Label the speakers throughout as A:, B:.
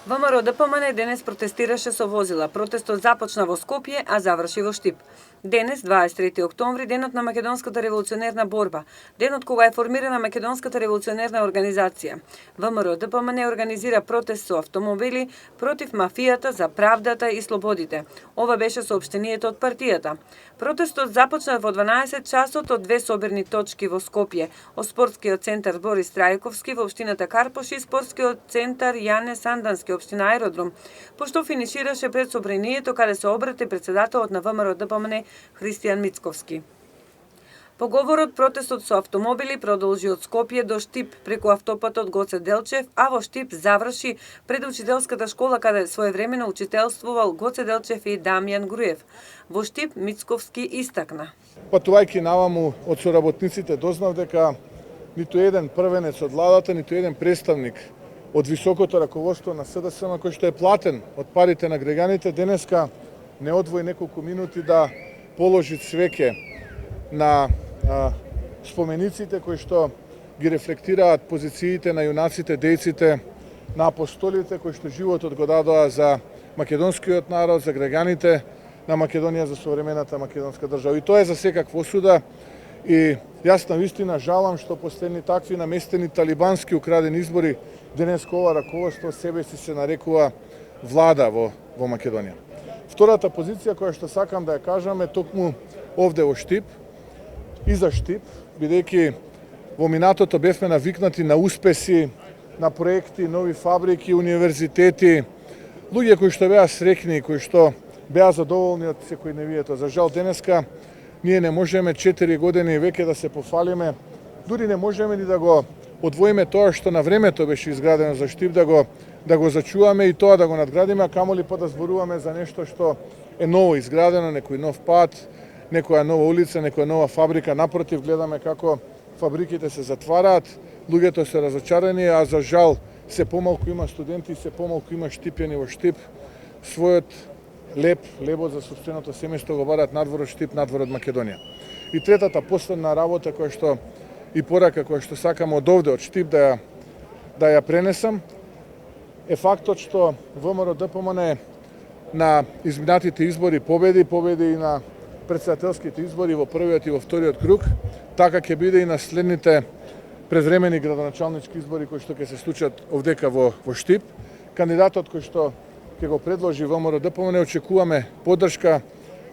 A: ВМРО ДПМН денес протестираше со возила. Протестот започна во Скопје, а заврши во Штип. Денес, 23 октомври, денот на Македонската револуционерна борба, денот кога е формирана Македонската револуционерна организација. ВМРО ДПМН организира протест со автомобили против мафијата за правдата и слободите. Ова беше соопштението од партијата. Протестот започна во 12 часот од две соберни точки во Скопје, од спортскиот центар Борис Трајковски во општината Карпош и спортскиот центар Јане Сандански, општина Аеродром, пошто финишираше пред собранието каде се обрати председателот на ВМРО ДПМН Христијан Мицковски. Поговорот протестот со автомобили продолжи од Скопје до Штип преку автопатот Гоце Делчев, а во Штип заврши пред учителската школа каде своевремено учителствувал Гоце Делчев и Дамјан Груев. Во Штип Мицковски истакна:
B: Патувајќи наваму од соработниците дознав дека ниту еден првенец од владата, ниту еден представник од високото раководство на СДСМ кој што е платен од парите на граѓаните денеска не одвои неколку минути да положи цвеќе на спомениците кои што ги рефлектираат позициите на јунаците, дејците, на апостолите кои што животот го дадоа за македонскиот народ, за граѓаните на Македонија, за современата македонска држава. И тоа е за секаква осуда. И јас навистина жалам што последни такви наместени талибански украдени избори денеска ова раководство себе си се нарекува влада во Македонија. Втората позиција која што сакам да ја кажам е токму овде во Штип и за Штип, бидејќи во минатото бевме навикнати на успеси, на проекти, нови фабрики, универзитети, луѓе кои што беа среќни, кои што беа задоволни од секојдневието. За жал денеска ние не можеме 4 години веќе да се пофалиме, дури не можеме ни да го одвоиме тоа што на времето беше изградено за Штип, да го зачуваме и тоа да го надградиме, а камоли па да зборуваме за нешто што е ново изградено, некој нов пат, некоја нова улица, некоја нова фабрика. Напротив, гледаме како фабриките се затвараат, луѓето се разочарани, а за жал се помалку има студенти, се помалку има штипјани во Штип. Својот лебот за сопственото семејство го барат надвор од Штип, надвор од Македонија. И третата, последна работа која што и порака која што сакам од овде, од Штип да ја пренесам, е фактот што ВМРО ДПМН на изминатите избори победи и на председателските избори во првиот и во вториот круг, така ќе биде и на следните предвремени градоначалнички избори кои што ќе се случат овдека во Штип. Кандидатот кој што ќе го предложи ВМРО ДПМН очекуваме поддршка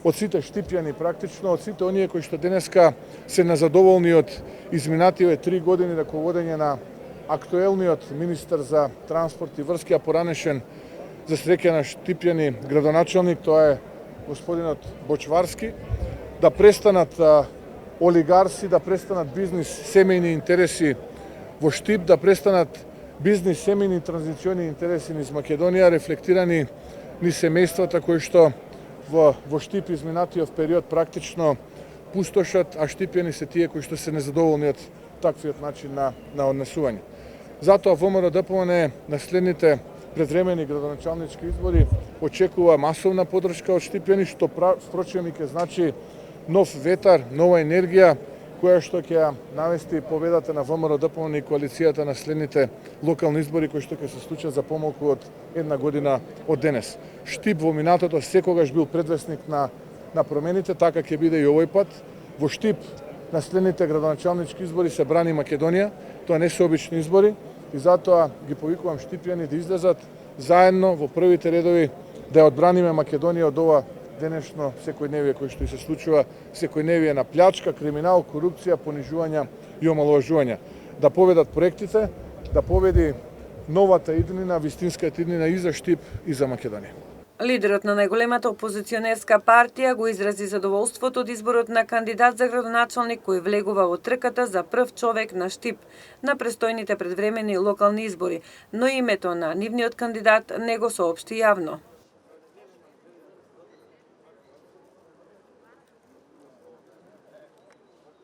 B: од сите штипјани, практично од сите оние кои што денеска се незадоволни од изминативе 3 години раководење на актуелниот министар за транспорт и врски, а поранешен за среќа на штипјани градоначалник, тоа е господинот Бочварски, да престанат олигарси, да престанат бизнис семејни интереси во Штип, да престанат бизнис семејни транзициони интереси низ Македонија, рефлектирани низ семејствата кои што во Штип изминатиот период практично пустошат, а штипјани се тие кои што се незадоволни од таквиот начин на однесување. Затоа ВМРО ДПМН на следните предвремени градоначалнички избори очекува масовна поддршка од штипјани, што впрочем и ќе значи нов ветар, нова енергија, која што ќе навести победата на ВМРО ДПМН и коалицијата на следните локални избори кои што ќе се случат за помалку од една година од денес. Штип во минатото секогаш бил предвесник на промените, така ќе биде и овој пат. Во Штип на следните градоначалнички избори се брани Македонија, тоа не се обични избори и затоа ги повикувам штипјани да излезат заедно во првите редови да ја одбраниме Македонија од ова денешно секојдневие кој што и се случува, секојдневие на плячка, криминал, корупција, понижувања и омаловажувања. Да победат проектите, да победи новата иднина, вистинската иднина и за Штип и за Македонија.
A: Лидерот на најголемата опозиционерска партија го изрази задоволството од изборот на кандидат за градоначалник кој влегува во трката за прв човек на Штип на престојните предвремени локални избори, но името на нивниот кандидат не го соопшти јавно.